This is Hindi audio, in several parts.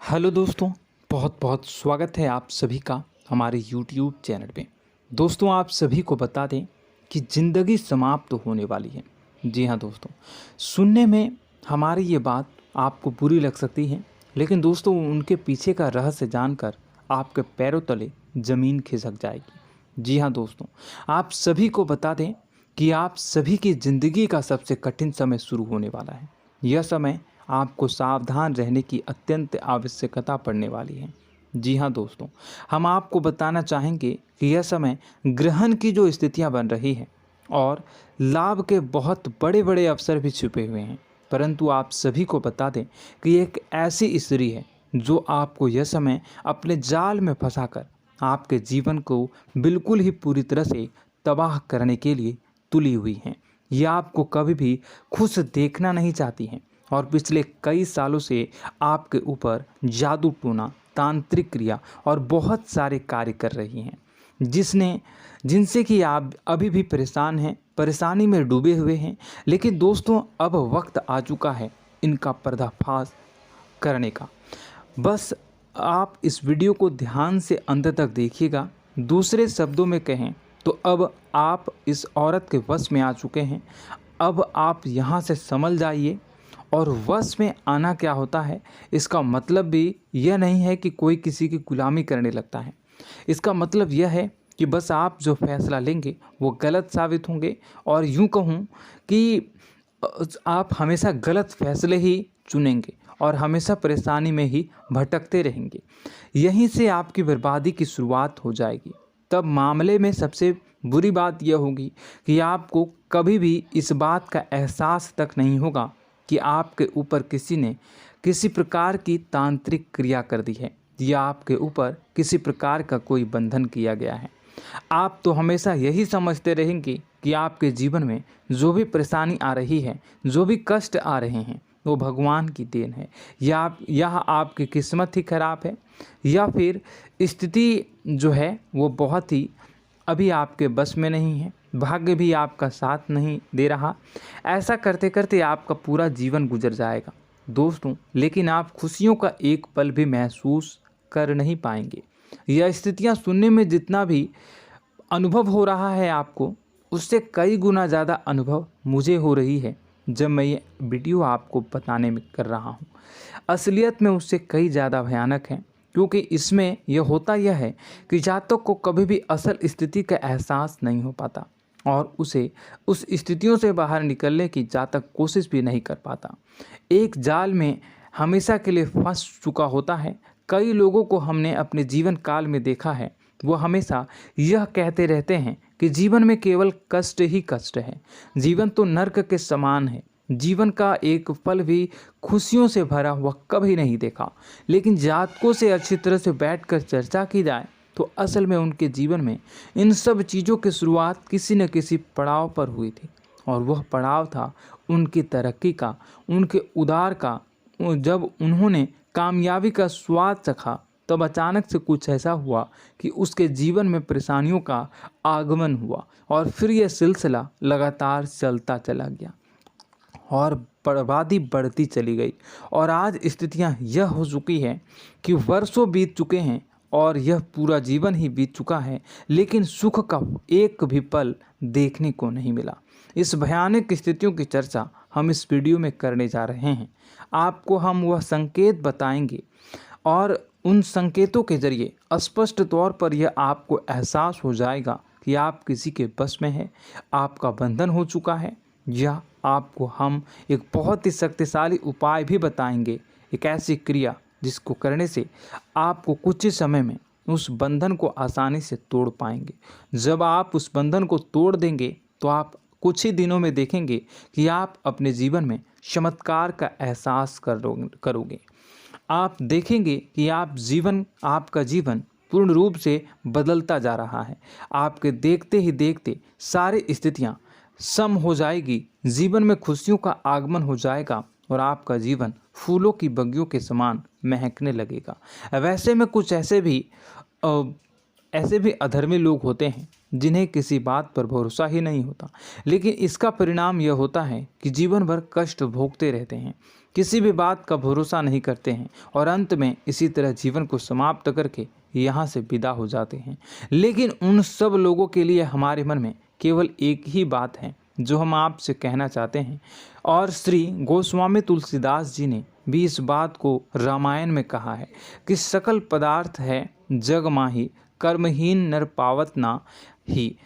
हेलो दोस्तों, बहुत बहुत स्वागत है आप सभी का हमारे YouTube चैनल पे। दोस्तों, आप सभी को बता दें कि ज़िंदगी समाप्त होने वाली है। जी हाँ दोस्तों, सुनने में हमारी ये बात आपको बुरी लग सकती है, लेकिन दोस्तों उनके पीछे का रहस्य जानकर आपके पैरों तले ज़मीन खिसक जाएगी। जी हाँ दोस्तों, आप सभी को बता दें कि आप सभी की ज़िंदगी का सबसे कठिन समय शुरू होने वाला है। यह समय आपको सावधान रहने की अत्यंत आवश्यकता पड़ने वाली है। जी हाँ दोस्तों, हम आपको बताना चाहेंगे कि यह समय ग्रहण की जो स्थितियां बन रही है और लाभ के बहुत बड़े बड़े अवसर भी छुपे हुए हैं। परंतु आप सभी को बता दें कि एक ऐसी स्त्री है जो आपको यह समय अपने जाल में फंसाकर आपके जीवन को बिल्कुल ही पूरी तरह से तबाह करने के लिए तुली हुई हैं। यह आपको कभी भी खुश देखना नहीं चाहती हैं और पिछले कई सालों से आपके ऊपर जादू टोना, तांत्रिक क्रिया और बहुत सारे कार्य कर रही हैं, जिनसे कि आप अभी भी परेशान हैं, परेशानी में डूबे हुए हैं। लेकिन दोस्तों, अब वक्त आ चुका है इनका पर्दाफाश करने का। बस आप इस वीडियो को ध्यान से अंत तक देखिएगा। दूसरे शब्दों में कहें तो अब आप इस औरत के वश में आ चुके हैं। अब आप यहाँ से संभल जाइए। और वश में आना क्या होता है, इसका मतलब भी यह नहीं है कि कोई किसी की गुलामी करने लगता है। इसका मतलब यह है कि बस आप जो फैसला लेंगे वो गलत साबित होंगे, और यूँ कहूँ कि आप हमेशा गलत फैसले ही चुनेंगे और हमेशा परेशानी में ही भटकते रहेंगे। यहीं से आपकी बर्बादी की शुरुआत हो जाएगी। तब मामले में सबसे बुरी बात यह होगी कि आपको कभी भी इस बात का एहसास तक नहीं होगा कि आपके ऊपर किसी ने किसी प्रकार की तांत्रिक क्रिया कर दी है या आपके ऊपर किसी प्रकार का कोई बंधन किया गया है। आप तो हमेशा यही समझते रहेंगे कि आपके जीवन में जो भी परेशानी आ रही है, जो भी कष्ट आ रहे हैं, वो भगवान की देन है, या आपकी किस्मत ही खराब है, या फिर स्थिति जो है वो बहुत ही अभी आपके बस में नहीं है, भाग्य भी आपका साथ नहीं दे रहा। ऐसा करते करते आपका पूरा जीवन गुजर जाएगा दोस्तों, लेकिन आप खुशियों का एक पल भी महसूस कर नहीं पाएंगे। यह स्थितियां सुनने में जितना भी अनुभव हो रहा है आपको, उससे कई गुना ज़्यादा अनुभव मुझे हो रही है जब मैं ये वीडियो आपको बताने में कर रहा हूँ। असलियत में उससे कई ज़्यादा भयानक है, क्योंकि इसमें यह होता यह है कि जातक को कभी भी असल स्थिति का एहसास नहीं हो पाता और उसे उस स्थितियों से बाहर निकलने की जातक कोशिश भी नहीं कर पाता। एक जाल में हमेशा के लिए फंस चुका होता है। कई लोगों को हमने अपने जीवन काल में देखा है, वो हमेशा यह कहते रहते हैं कि जीवन में केवल कष्ट ही कष्ट है, जीवन तो नर्क के समान है, जीवन का एक पल भी खुशियों से भरा हुआ कभी नहीं देखा। लेकिन जातकों से अच्छी तरह से बैठकर चर्चा की जाए तो असल में उनके जीवन में इन सब चीज़ों की शुरुआत किसी न किसी पड़ाव पर हुई थी, और वह पड़ाव था उनकी तरक्की का, उनके उदार का। जब उन्होंने कामयाबी का स्वाद चखा, तब अचानक से कुछ ऐसा हुआ कि उसके जीवन में परेशानियों का आगमन हुआ, और फिर यह सिलसिला लगातार चलता चला गया और बर्बादी बढ़ती चली गई। और आज स्थितियां यह हो चुकी है कि वर्षों बीत चुके हैं और यह पूरा जीवन ही बीत चुका है, लेकिन सुख का एक भी पल देखने को नहीं मिला। इस भयानक स्थितियों की चर्चा हम इस वीडियो में करने जा रहे हैं। आपको हम वह संकेत बताएंगे और उन संकेतों के जरिए स्पष्ट तौर पर यह आपको एहसास हो जाएगा कि आप किसी के बस में हैं, आपका बंधन हो चुका है, या आपको हम एक बहुत ही शक्तिशाली उपाय भी बताएंगे, एक ऐसी क्रिया जिसको करने से आपको कुछ ही समय में उस बंधन को आसानी से तोड़ पाएंगे। जब आप उस बंधन को तोड़ देंगे तो आप कुछ ही दिनों में देखेंगे कि आप अपने जीवन में चमत्कार का एहसास करोगे। आप देखेंगे कि आपका जीवन पूर्ण रूप से बदलता जा रहा है। आपके देखते ही देखते सारी स्थितियां सम हो जाएगी, जीवन में खुशियों का आगमन हो जाएगा और आपका जीवन फूलों की बगियों के समान महकने लगेगा। वैसे में कुछ ऐसे भी अधर्मी लोग होते हैं जिन्हें किसी बात पर भरोसा ही नहीं होता, लेकिन इसका परिणाम यह होता है कि जीवन भर कष्ट भोगते रहते हैं, किसी भी बात का भरोसा नहीं करते हैं और अंत में इसी तरह जीवन को समाप्त करके यहाँ से विदा हो जाते हैं। लेकिन उन सब लोगों के लिए हमारे मन में केवल एक ही बात है जो हम आपसे कहना चाहते हैं, और श्री गोस्वामी तुलसीदास जी ने भी इस बात को रामायण में कहा है कि सकल पदार्थ है जग माही, कर्महीन नर पावत ना ही।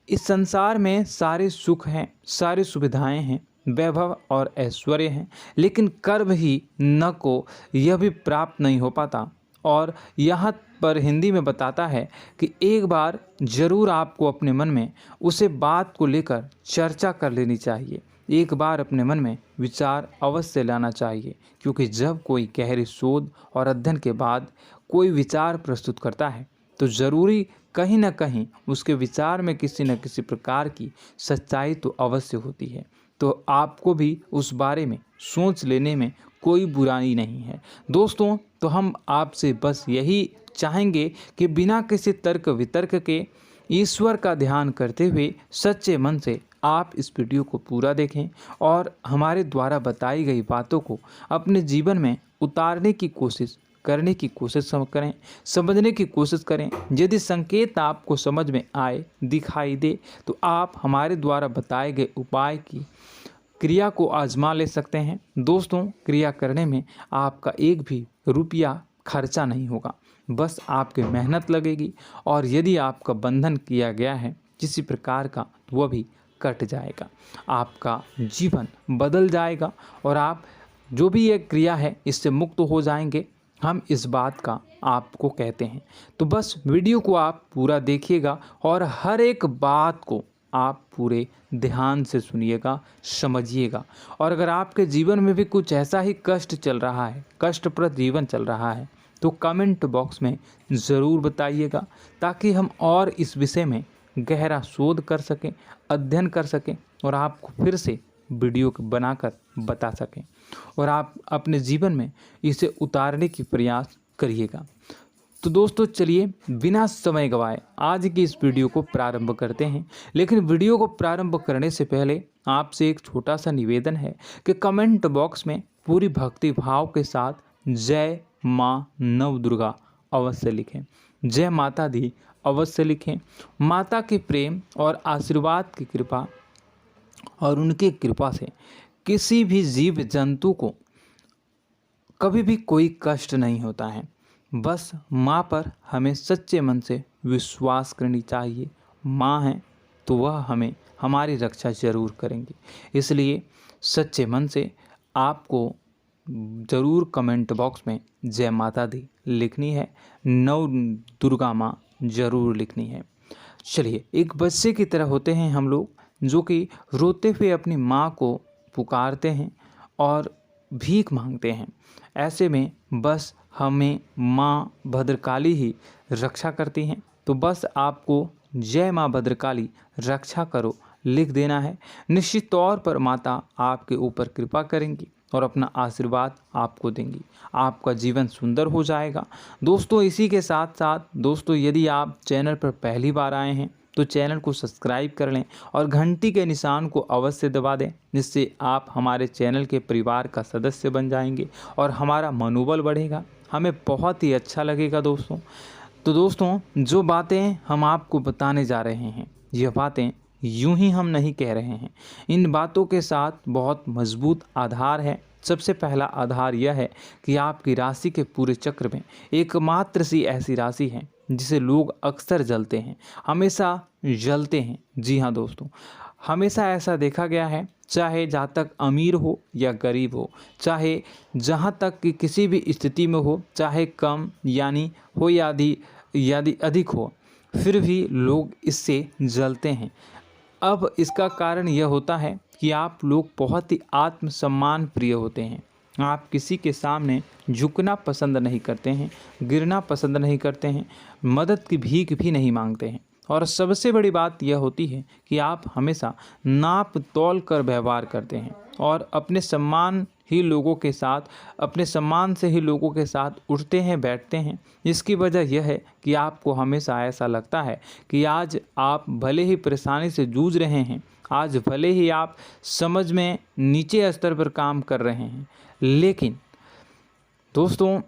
इस संसार में सारे सुख हैं, सारी सुविधाएं हैं, वैभव और ऐश्वर्य हैं, लेकिन कर्म ही न को यह भी प्राप्त नहीं हो पाता। और यहाँ पर हिंदी में बताता है कि एक बार जरूर आपको अपने मन में उसे बात को लेकर चर्चा कर लेनी चाहिए, एक बार अपने मन में विचार अवश्य लाना चाहिए, क्योंकि जब कोई गहरी शोध और अध्ययन के बाद कोई विचार प्रस्तुत करता है तो ज़रूरी कहीं ना कहीं उसके विचार में किसी न किसी प्रकार की सच्चाई तो अवश्य होती है। तो आपको भी उस बारे में सोच लेने में कोई बुराई नहीं है। दोस्तों, तो हम आपसे बस यही चाहेंगे कि बिना किसी तर्क वितर्क के ईश्वर का ध्यान करते हुए सच्चे मन से आप इस वीडियो को पूरा देखें और हमारे द्वारा बताई गई बातों को अपने जीवन में उतारने की कोशिश करने की कोशिश करें, समझने की कोशिश करें। यदि संकेत आपको समझ में आए, दिखाई दे, तो आप हमारे द्वारा बताए गए उपाय की क्रिया को आजमा ले सकते हैं। दोस्तों, क्रिया करने में आपका एक भी रुपया खर्चा नहीं होगा, बस आपकी मेहनत लगेगी, और यदि आपका बंधन किया गया है किसी प्रकार का तो वह भी कट जाएगा, आपका जीवन बदल जाएगा और आप जो भी ये क्रिया है इससे मुक्त हो जाएंगे। हम इस बात का आपको कहते हैं। तो बस वीडियो को आप पूरा देखिएगा और हर एक बात को आप पूरे ध्यान से सुनिएगा, समझिएगा। और अगर आपके जीवन में भी कुछ ऐसा ही कष्ट चल रहा है, कष्टप्रद जीवन चल रहा है, तो कमेंट बॉक्स में ज़रूर बताइएगा, ताकि हम और इस विषय में गहरा शोध कर सकें, अध्ययन कर सकें और आपको फिर से वीडियो बनाकर बता सकें और आप अपने जीवन में इसे उतारने की प्रयास करिएगा। तो दोस्तों, चलिए बिना समय गवाए आज की इस वीडियो को प्रारंभ करते हैं। लेकिन वीडियो को प्रारंभ करने से पहले आपसे एक छोटा सा निवेदन है कि कमेंट बॉक्स में पूरी भक्ति भाव के साथ जय माँ नव दुर्गा अवश्य लिखें, जय माता दी अवश्य लिखें। माता के प्रेम और आशीर्वाद की कृपा और उनकी कृपा से किसी भी जीव जंतु को कभी भी कोई कष्ट नहीं होता है। बस माँ पर हमें सच्चे मन से विश्वास करनी चाहिए। माँ है तो वह हमें हमारी रक्षा जरूर करेंगी। इसलिए सच्चे मन से आपको ज़रूर कमेंट बॉक्स में जय माता दी लिखनी है, नव दुर्गा माँ ज़रूर लिखनी है। चलिए, एक बच्चे की तरह होते हैं हम लोग, जो कि रोते हुए अपनी माँ को पुकारते हैं और भीख मांगते हैं। ऐसे में बस हमें माँ भद्रकाली ही रक्षा करती हैं। तो बस आपको जय माँ भद्रकाली रक्षा करो लिख देना है। निश्चित तौर पर माता आपके ऊपर कृपा करेंगी और अपना आशीर्वाद आपको देंगी, आपका जीवन सुंदर हो जाएगा। दोस्तों, इसी के साथ साथ दोस्तों, यदि आप चैनल पर पहली बार आए हैं तो चैनल को सब्सक्राइब कर लें और घंटी के निशान को अवश्य दबा दें, जिससे आप हमारे चैनल के परिवार का सदस्य बन जाएंगे और हमारा मनोबल बढ़ेगा, हमें बहुत ही अच्छा लगेगा दोस्तों। तो दोस्तों, जो बातें हम आपको बताने जा रहे हैं, यह बातें यूं ही हम नहीं कह रहे हैं। इन बातों के साथ बहुत मजबूत आधार है। सबसे पहला आधार यह है कि आपकी राशि के पूरे चक्र में एकमात्र सी ऐसी राशि है जिसे लोग अक्सर जलते हैं, हमेशा जलते हैं। जी हाँ दोस्तों, हमेशा ऐसा देखा गया है, चाहे जहाँ तक अमीर हो या गरीब हो, चाहे जहाँ तक कि किसी भी स्थिति में हो, चाहे कम यानी हो या अधिक हो, फिर भी लोग इससे जलते हैं। अब इसका कारण यह होता है कि आप लोग बहुत ही आत्मसम्मान प्रिय होते हैं। आप किसी के सामने झुकना पसंद नहीं करते हैं, गिरना पसंद नहीं करते हैं, मदद की भीख भी नहीं मांगते हैं और सबसे बड़ी बात यह होती है कि आप हमेशा नाप तौल कर व्यवहार करते हैं और अपने सम्मान से ही लोगों के साथ उठते हैं बैठते हैं। इसकी वजह यह है कि आपको हमेशा ऐसा लगता है कि आज आप भले ही परेशानी से जूझ रहे हैं, आज भले ही आप समझ में नीचे स्तर पर काम कर रहे हैं, लेकिन दोस्तों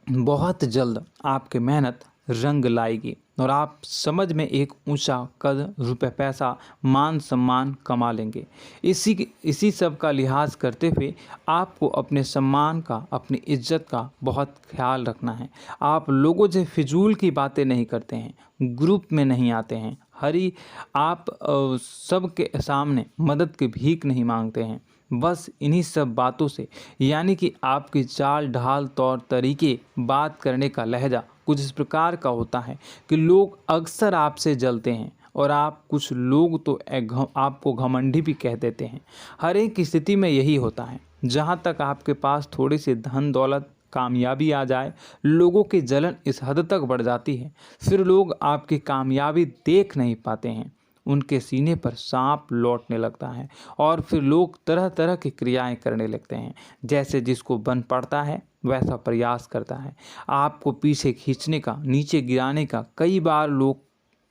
बहुत जल्द आपकी मेहनत रंग लाएगी और आप समझ में एक ऊंचा कद, रुपए, पैसा, मान सम्मान कमा लेंगे। इसी सब का लिहाज करते हुए आपको अपने सम्मान का, अपनी इज्जत का बहुत ख्याल रखना है। आप लोगों से फिजूल की बातें नहीं करते हैं, ग्रुप में नहीं आते हैं, आप सबके सामने मदद की भीख नहीं मांगते हैं। बस इन्हीं सब बातों से, यानी कि आपकी चाल ढाल, तौर तरीके, बात करने का लहजा कुछ इस प्रकार का होता है कि लोग अक्सर आपसे जलते हैं और कुछ लोग तो आपको घमंडी भी कह देते हैं। हर एक स्थिति में यही होता है। जहाँ तक आपके पास थोड़ी सी धन दौलत, कामयाबी आ जाए, लोगों की जलन इस हद तक बढ़ जाती है, फिर लोग आपकी कामयाबी देख नहीं पाते हैं, उनके सीने पर सांप लौटने लगता है और फिर लोग तरह तरह की क्रियाएं करने लगते हैं। जैसे जिसको बन पड़ता है वैसा प्रयास करता है। आपको पीछे खींचने का, नीचे गिराने का कई बार लोग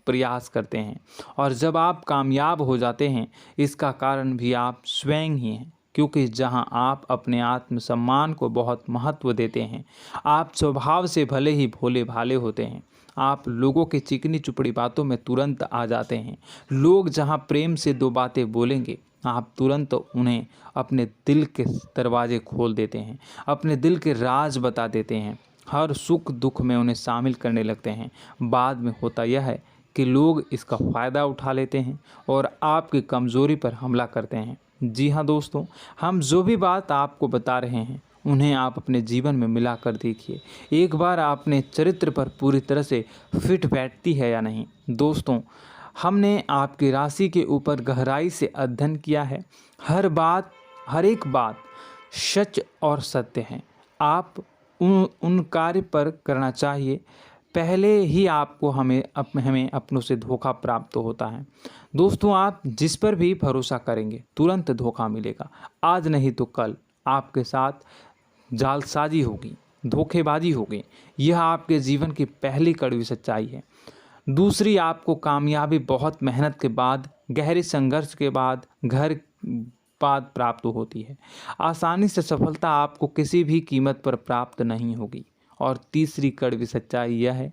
प्रयास करते हैं और जब आप कामयाब हो जाते हैं, इसका कारण भी आप स्वयं ही हैं। क्योंकि जहां आप अपने आत्मसम्मान को बहुत महत्व देते हैं, आप स्वभाव से भले ही भोले भाले होते हैं, आप लोगों की चिकनी चुपड़ी बातों में तुरंत आ जाते हैं। लोग जहां प्रेम से दो बातें बोलेंगे, आप तुरंत उन्हें अपने दिल के दरवाजे खोल देते हैं, अपने दिल के राज बता देते हैं, हर सुख दुख में उन्हें शामिल करने लगते हैं। बाद में होता यह है कि लोग इसका फ़ायदा उठा लेते हैं और आपकी कमज़ोरी पर हमला करते हैं। जी हाँ दोस्तों, हम जो भी बात आपको बता रहे हैं उन्हें आप अपने जीवन में मिला कर देखिए। एक बार आपने चरित्र पर पूरी तरह से फिट बैठती है या नहीं। दोस्तों, हमने आपकी राशि के ऊपर गहराई से अध्ययन किया है। हर एक बात सच और सत्य है। आप उन कार्य पर करना चाहिए, पहले ही आपको हमें अपनों से धोखा प्राप्त होता है। दोस्तों, आप जिस पर भी भरोसा करेंगे तुरंत धोखा मिलेगा। आज नहीं तो कल आपके साथ जालसाजी होगी, धोखेबाजी होगी। यह आपके जीवन की पहली कड़वी सच्चाई है। दूसरी, आपको कामयाबी बहुत मेहनत के बाद, गहरे संघर्ष के बाद प्राप्त होती है। आसानी से सफलता आपको किसी भी कीमत पर प्राप्त नहीं होगी। और तीसरी कड़वी सच्चाई यह है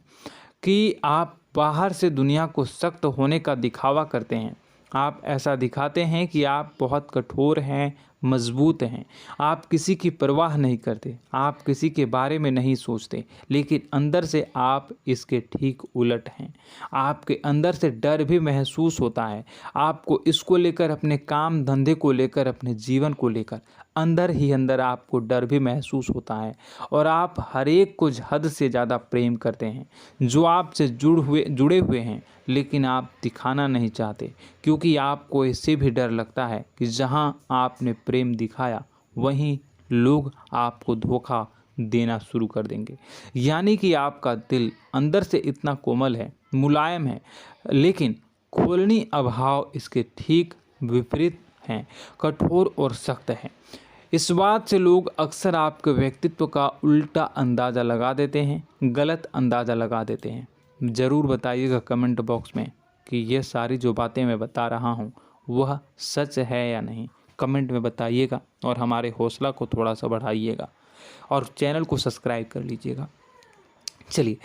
कि आप बाहर से दुनिया को सख्त होने का दिखावा करते हैं। आप ऐसा दिखाते हैं कि आप बहुत कठोर हैं, मजबूत हैं, आप किसी की परवाह नहीं करते, आप किसी के बारे में नहीं सोचते, लेकिन अंदर से आप इसके ठीक उलट हैं। आपके अंदर से डर भी महसूस होता है। आपको इसको लेकर, अपने काम धंधे को लेकर, अपने जीवन को लेकर अंदर ही अंदर आपको डर भी महसूस होता है और आप हर एक को हद से ज़्यादा प्रेम करते हैं, जो आपसे जुड़े हुए हैं, लेकिन आप दिखाना नहीं चाहते, क्योंकि आपको इससे भी डर लगता है कि जहां आपने प्रेम दिखाया वहीं लोग आपको धोखा देना शुरू कर देंगे। यानी कि आपका दिल अंदर से इतना कोमल है, मुलायम है, लेकिन खोलनी अभाव इसके ठीक विपरीत हैं, कठोर और सख्त हैं। इस बात से लोग अक्सर आपके व्यक्तित्व का उल्टा अंदाज़ा लगा देते हैं, गलत अंदाज़ा लगा देते हैं। ज़रूर बताइएगा कमेंट बॉक्स में कि ये सारी जो बातें मैं बता रहा हूँ वह सच है या नहीं। कमेंट में बताइएगा और हमारे हौसला को थोड़ा सा बढ़ाइएगा और चैनल को सब्सक्राइब कर लीजिएगा। चलिए,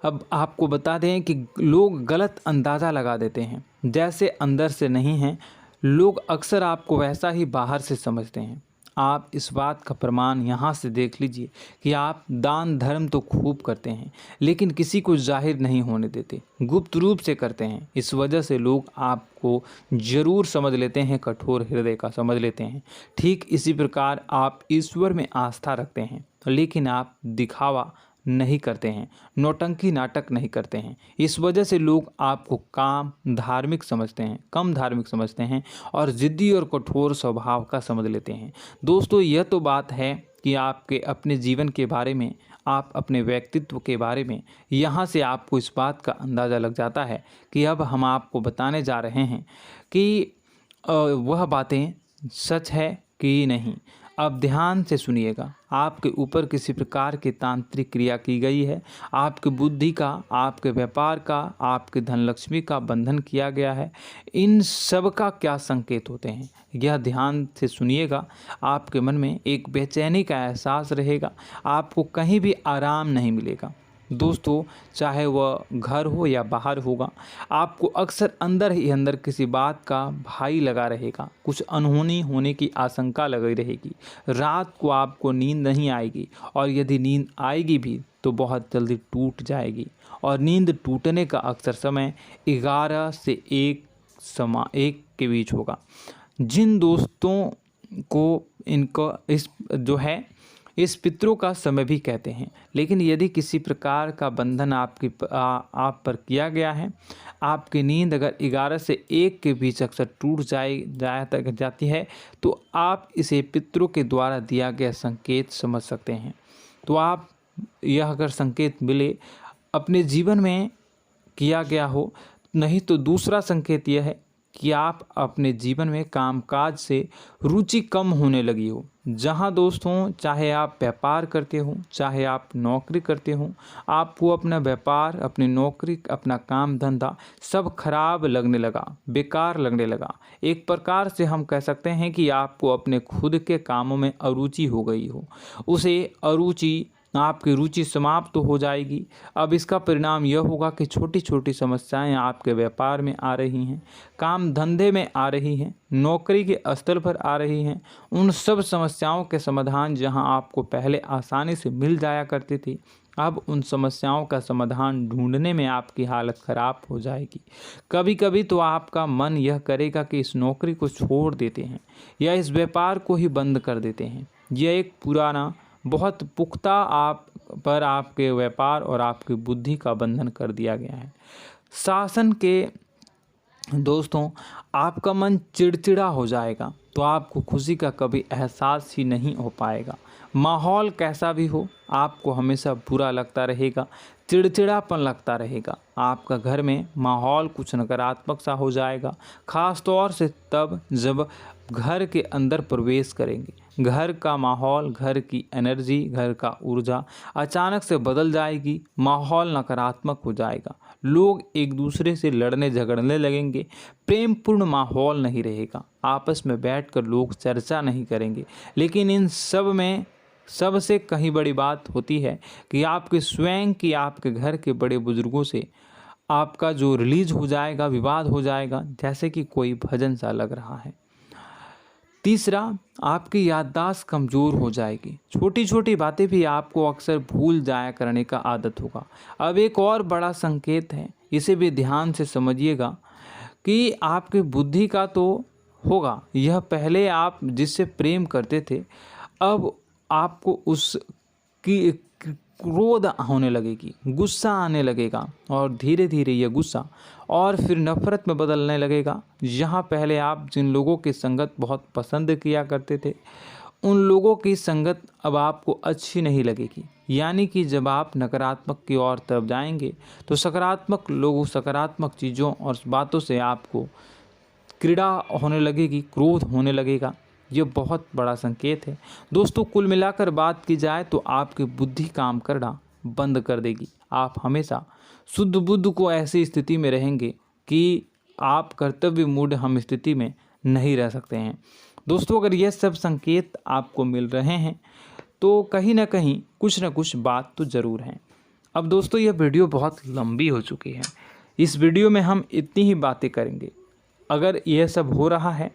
अब आपको बता दें कि लोग गलत अंदाज़ा लगा देते हैं। जैसे अंदर से नहीं हैं, लोग अक्सर आपको वैसा ही बाहर से समझते हैं। आप इस बात का प्रमाण यहाँ से देख लीजिए कि आप दान धर्म तो खूब करते हैं, लेकिन किसी को जाहिर नहीं होने देते, गुप्त रूप से करते हैं। इस वजह से लोग आपको ज़रूर समझ लेते हैं, कठोर हृदय का समझ लेते हैं। ठीक इसी प्रकार आप ईश्वर में आस्था रखते हैं, लेकिन आप दिखावा नहीं करते हैं, नौटंकी नाटक नहीं करते हैं। इस वजह से लोग आपको कम धार्मिक समझते हैं और ज़िद्दी और कठोर स्वभाव का समझ लेते हैं। दोस्तों, यह तो बात है कि आपके अपने जीवन के बारे में, आप अपने व्यक्तित्व के बारे में, यहाँ से आपको इस बात का अंदाज़ा लग जाता है कि अब हम आपको बताने जा रहे हैं कि वह बातें सच है कि नहीं। अब ध्यान से सुनिएगा। आपके ऊपर किसी प्रकार की तांत्रिक क्रिया की गई है, आपकी बुद्धि का, आपके व्यापार का, आपके धनलक्ष्मी का बंधन किया गया है। इन सब का क्या संकेत होते हैं, यह ध्यान से सुनिएगा। आपके मन में एक बेचैनी का एहसास रहेगा, आपको कहीं भी आराम नहीं मिलेगा। दोस्तों, चाहे वह घर हो या बाहर होगा, आपको अक्सर अंदर ही अंदर किसी बात का भय लगा रहेगा, कुछ अनहोनी होने की आशंका लगी रहेगी। रात को आपको नींद नहीं आएगी, और यदि नींद आएगी भी तो बहुत जल्दी टूट जाएगी। और नींद टूटने का अक्सर समय 11 से 1 के बीच होगा। जिन दोस्तों को इनको इस पितरों का समय भी कहते हैं। लेकिन यदि किसी प्रकार का बंधन आप पर किया गया है, आपकी नींद अगर 11 से 1 के बीच अक्सर टूट जाती है, तो आप इसे पितरों के द्वारा दिया गया संकेत समझ सकते हैं। तो आप यह अगर संकेत मिले अपने जीवन में किया गया हो, नहीं तो दूसरा संकेत यह है कि आप अपने जीवन में कामकाज से रुचि कम होने लगी हो। जहां दोस्तों, चाहे आप व्यापार करते हो, चाहे आप नौकरी करते हो, आपको अपना व्यापार, अपनी नौकरी, अपना काम धंधा सब खराब लगने लगा, बेकार लगने लगा। एक प्रकार से हम कह सकते हैं कि आपको अपने खुद के कामों में अरुचि हो गई हो। उसे अरुचि, आपकी रुचि समाप्त तो हो जाएगी। अब इसका परिणाम यह होगा कि छोटी छोटी समस्याएं आपके व्यापार में आ रही हैं, काम धंधे में आ रही हैं, नौकरी के स्तर पर आ रही हैं। उन सब समस्याओं के समाधान जहां आपको पहले आसानी से मिल जाया करती थी, अब उन समस्याओं का समाधान ढूंढने में आपकी हालत ख़राब हो जाएगी। कभी कभी तो आपका मन यह करेगा कि इस नौकरी को छोड़ देते हैं या इस व्यापार को ही बंद कर देते हैं। यह एक पुराना, बहुत पुख्ता आपके व्यापार और आपकी बुद्धि का बंधन कर दिया गया है। शासन के दोस्तों, आपका मन चिड़चिड़ा हो जाएगा, तो आपको खुशी का कभी एहसास ही नहीं हो पाएगा। माहौल कैसा भी हो, आपको हमेशा बुरा लगता रहेगा, चिड़चिड़ापन लगता रहेगा। आपका घर में माहौल कुछ नकारात्मक सा हो जाएगा, ख़ास तौर से तब जब घर के अंदर प्रवेश करेंगे। घर का माहौल, घर की एनर्जी, घर का ऊर्जा अचानक से बदल जाएगी, माहौल नकारात्मक हो जाएगा। लोग एक दूसरे से लड़ने झगड़ने लगेंगे, प्रेमपूर्ण माहौल नहीं रहेगा, आपस में बैठकर लोग चर्चा नहीं करेंगे। लेकिन इन सब में सबसे कहीं बड़ी बात होती है कि आपके स्वयं की, आपके घर के बड़े बुजुर्गों से आपका जो रिलीज हो जाएगा, विवाद हो जाएगा, जैसे कि कोई भजन सा लग रहा है। तीसरा, आपकी याददाश्त कमज़ोर हो जाएगी, छोटी छोटी बातें भी आपको अक्सर भूल जाया करने का आदत होगा। अब एक और बड़ा संकेत है, इसे भी ध्यान से समझिएगा कि आपकी बुद्धि का तो होगा, यह पहले आप जिससे प्रेम करते थे, अब आपको उसकी क्रोध होने लगेगी, गुस्सा आने लगेगा, और धीरे धीरे यह गुस्सा और फिर नफरत में बदलने लगेगा। यहाँ पहले आप जिन लोगों की संगत बहुत पसंद किया करते थे, उन लोगों की संगत अब आपको अच्छी नहीं लगेगी। यानी कि जब आप नकारात्मक की ओर तरफ जाएंगे, तो सकारात्मक लोगों, सकारात्मक चीज़ों और बातों से आपको क्रीड़ा होने लगेगी, क्रोध होने लगेगा। ये बहुत बड़ा संकेत है दोस्तों। कुल मिलाकर बात की जाए तो आपकी बुद्धि काम करना बंद कर देगी। आप हमेशा शुद्ध बुद्ध को ऐसी स्थिति में रहेंगे कि आप कर्तव्य मूढ़ हम स्थिति में नहीं रह सकते हैं। दोस्तों, अगर ये सब संकेत आपको मिल रहे हैं तो कहीं ना कहीं कुछ ना कुछ बात तो ज़रूर है। अब दोस्तों, यह वीडियो बहुत लंबी हो चुकी है, इस वीडियो में हम इतनी ही बातें करेंगे। अगर यह सब हो रहा है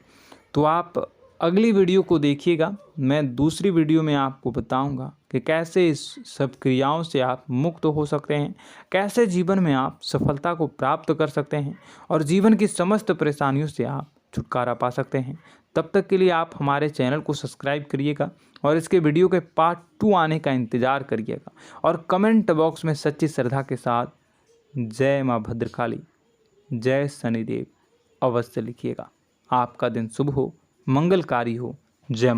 तो आप अगली वीडियो को देखिएगा। मैं दूसरी वीडियो में आपको बताऊंगा कि कैसे इस सब क्रियाओं से आप मुक्त हो सकते हैं, कैसे जीवन में आप सफलता को प्राप्त कर सकते हैं और जीवन की समस्त परेशानियों से आप छुटकारा पा सकते हैं। तब तक के लिए आप हमारे चैनल को सब्सक्राइब करिएगा और इसके वीडियो के पार्ट 2 आने का इंतज़ार करिएगा। और कमेंट बॉक्स में सच्ची श्रद्धा के साथ जय माँ भद्रकाली, जय शनिदेव अवश्य लिखिएगा। आपका दिन शुभ हो, मंगलकारी हो। जय